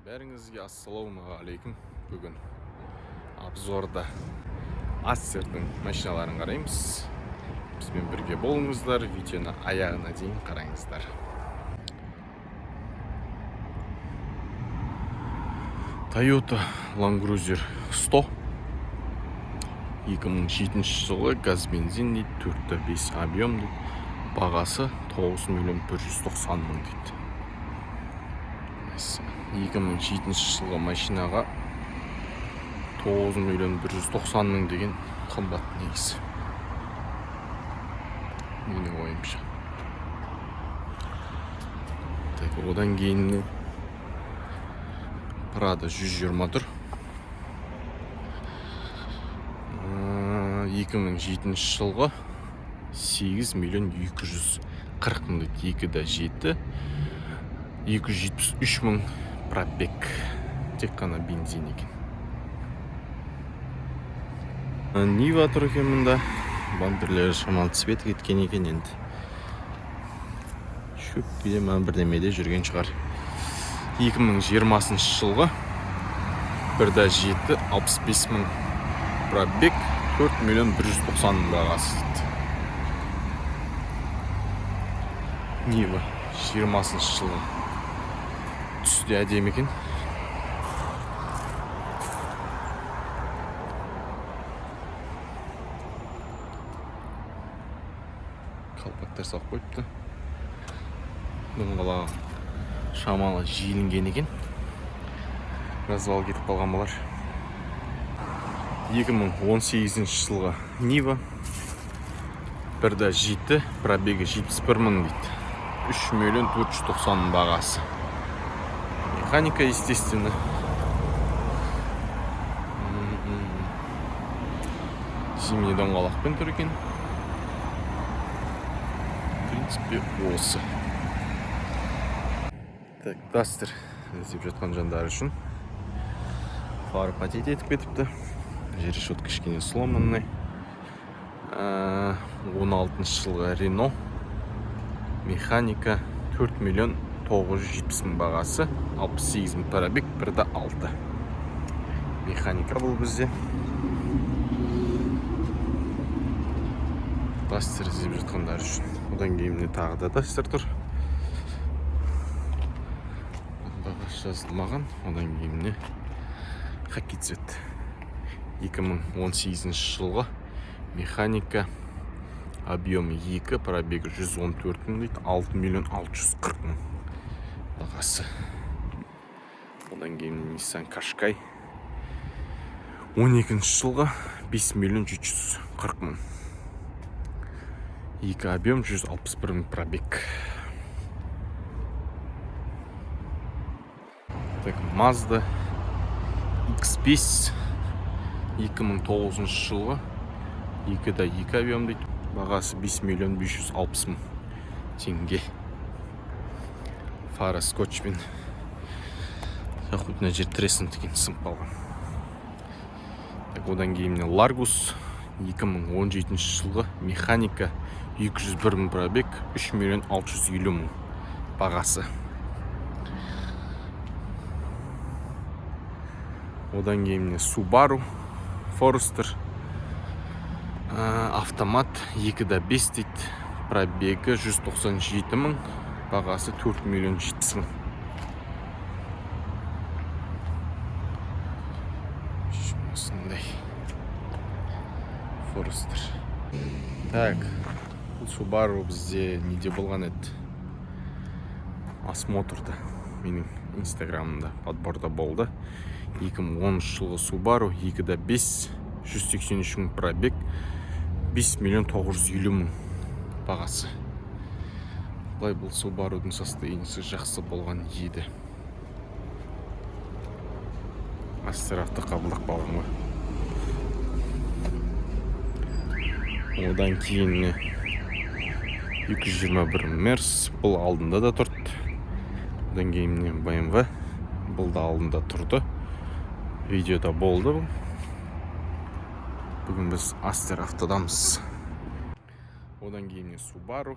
Бәріңізге ассалаумағалейкум. Бүгін обзорда Астердің машиналарын қараймыз. Бізбен бірге болыңыздар, видеоны аяғына дейін қараңыздар. Toyota Land Cruiser 100 2007 жылы газ бензин дейді, 4.5 объем дейді. Бағасы 9 миллион 190 мың дейді. 2007 жылғы машинаға 9 миллион 190 мың деген қымбат негізі. Менің ойымша. Одан кейін Prado 120 тұр. 2007 жылғы 8 миллион 240 мың дейді. 2.7 273 мың пробег. Тек қана бензин екен. Нива тұр екен мұнда. Бамперлері шамалы цвет кеткен екен енді. Шөпкеде бірдемеде жүрген шығар. 2020 жылғы 1.7 65 мың пробег, 4 миллион 190 мың бағасы дейді. Нива 20 жылғы түсте әдемі екен. Қалпақтар сақ қойыпты. Доңғалаға шамалы жиілінген екен. Развал кетіп қалған болар. 2018 жылғы Нива 1.7 пробегі 71 мың дейді. 3 миллион 490 мың бағасы. Механика, естественно. Зимний доңғалақпен тұр екен. В принципе, осы. Так, Дастер іздеп жатқан жандар үшін. Фары патет етіп кетіпті. Жерешот кішкене сломанный. 16 жылғы Рено. Механика 4 миллион 970 мың бағасы. 68 мың пробег, 1.6. Механика бұл бізде. Дастер іздеп жатқандар үшін. Одан кейінне тағы да Дастер тұр. Жазылмаған. Одан кейінне Хаки цвет. 2018 жылғы механика, объемы 2, пробегі 114 мың дейді, 6 миллион 640 мың бағасы. Одан кейін Nissan Qashqai 12 жылғы 5 миллион 740 мың. 2 объем 161 мың пробег. Mazda X5 2009 жылғы 2.2 объем дейді. Бағасы 5 миллион 560 мың теңге. Фара скотчпен мына жер тресін деген сынып қалған. Одан кейін Largus 2017 жылғы механика 201 мың пробег, 3 миллион 650 мың бағасы. Одан кейін Subaru Forester автомат 2.5 дейді, пробегі 197 мың, бағасы 4 миллион 70 мың. Осындай Forester. Так, бұл Subaru бізде неде болған еді? Осмотрда, менің инстаграмымда подборда болды. 2010 жылғы Subaru 2.5 183 мың пробег, 5 миллион 950 мың бағасы. Бұлай бұл Subaru'дың состояниесі жақсы болған еді. Астер авто қабылдақ болған ғой. Одан кейін 221 Мерс, бұл алдында да тұрды. Одан кейін BMW, бұл да алдында тұрды. Видеода болды бұл. Бүгін біз Астер автодамыз. Одан кейін Subaru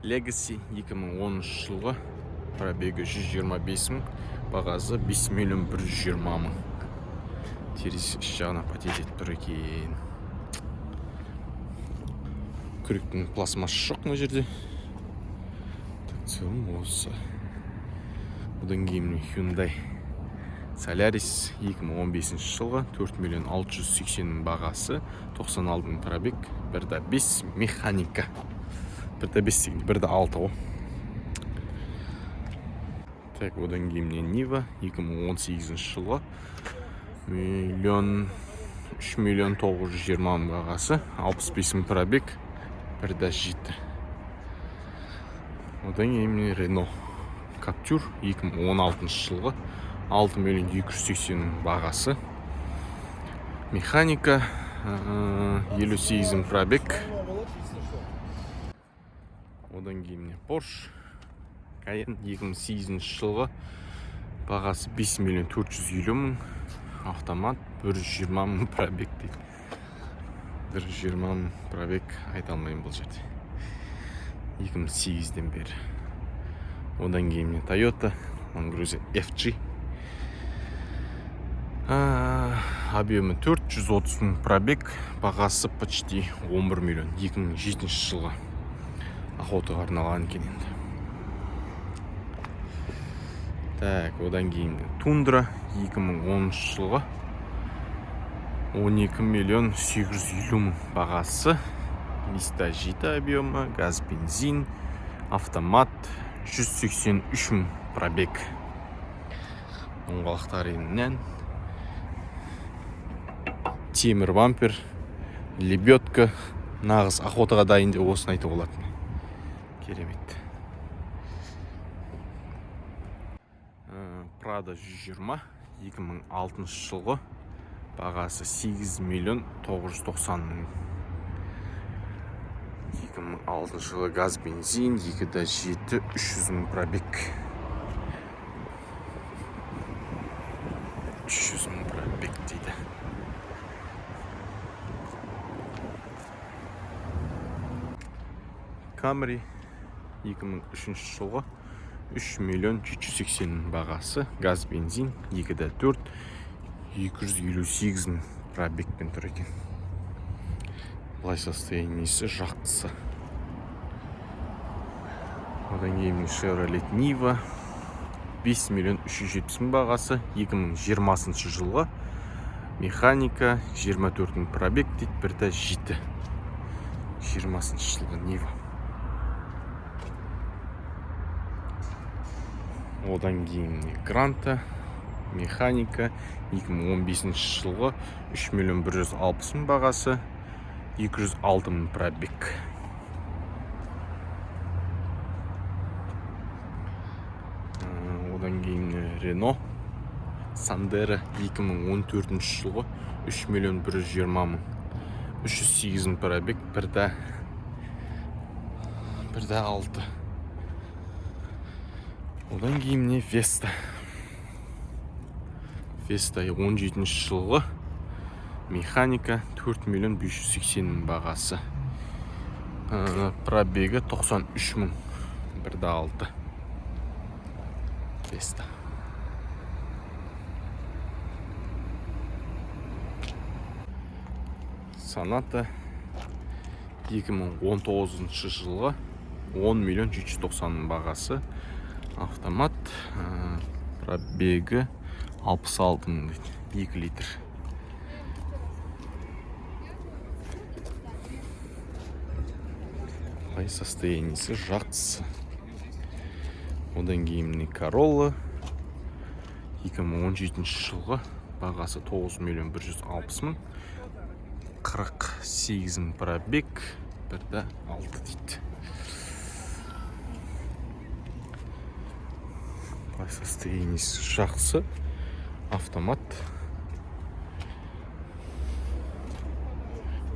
Legacy 2010 жылғы пробегі 125 мың, бағасы 5 миллион 120 мың. Терезе іш жағына патент етіп тұр екен. Күректің пластмассы жоқ мына жерде. Целом осы. Одан кейін Hyundai Solaris 2015 жылғы 4 миллион 680 мың бағасы, 96 мың пробег, 1.5 механика. 1.5 деген 1.6 ғой. Так, одан кейін Niva 2018 жылғы 3 миллион 920 мың бағасы, 65 мың пробег, 1.7. Одан кейін Renault Captur 2016 жылғы 6 миллион 280 мың бағасы, механика, 58 мың пробег. Одан кейін Porsche Cayenne 2008 жылғы бағасы 5 миллион 450 мың, автомат, 120 мың пробег дейді. 120 мың пробег айта алмайым бұл жерде. 2008-ден бері. Одан кейін Toyota Land Cruiser FG. Объемы 430 мың пробег, бағасы почти 11 миллион. 2007 жылғы охотаға арналған екен енді. Так, одан кейін Тундра 2010 жылғы 12 миллион 850 мың бағасы, 307 объемы, газ, бензин, автомат, 183 мың пробег. Оңғалықтарынан темір бампер, лебедка, нағыз охотаға дайын деп осыны айтуға болады. Керемет. Prado 120 2006 жылғы бағасы 8 миллион 990 мың. 2006 жылғы газ, бензин, 2.7 300 мың пробег. 300 мың пробег дейді. Camry 2003 жылғы 3 миллион 780 мың бағасы, газ, бензин, 2.4 258 мың пробегпен тұр екен. Былай состояниесі жақсы. Одан кейін Chevrolet Niva 5 миллион 370 мың бағасы, 2020 жылғы механика, 24 мың пробег дейді, 1.7. 20 жылғы Niva. Одан кейін Гранта механика, 2015 жылғы 3 миллион 160 мың бағасы, 206 мың пробег. Одан кейін Renault Sandero 2014 жылғы 3 миллион 120 мың, 308 мың пробег, 1.6. Одан кейін Vesta 17 жылғы механика, 4 миллион 580 мың бағасы, пробегі 93 мың, 1.6. Vesta. Sonata 2019 жылғы 10 миллион 790 мың бағасы, автомат, пробегі 66 мың дейді, 2 литр. Бай состояниесі жақсы. Одан кейін Corolla 2017 жылғы бағасы 9 миллион 160 мың, 48 мың пробег, 1.6 дейді. Бай состояниесі жақсы. Автомат.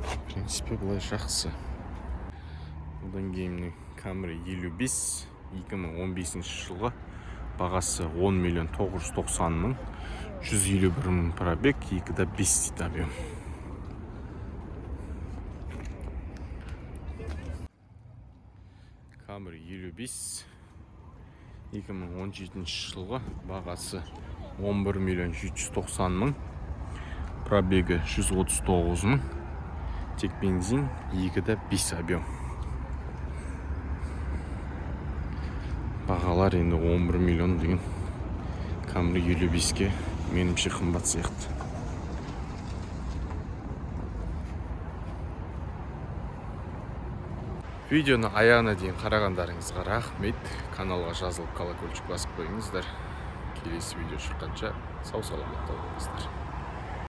В принципе, бұлай жақсы. Одан кейін Camry 55 2015 жылғы бағасы 10 миллион 990 мың, 151 мың пробег, 2.5 дейді объем. Camry 55 2017 жылғы бағасы 11 миллион 790 мың, пробегі 139 мың, тек бензин 2.5 объем. Бағалар енді 11 миллион деген Camry 55-ке менімше қымбат сияқты. Видеоны аяғына дейін қарағандарыңызға рахмет. Каналға жазылып колокольчик басып қойыңыздар. Келесі видео шыққанша сау саламат болыңыздар.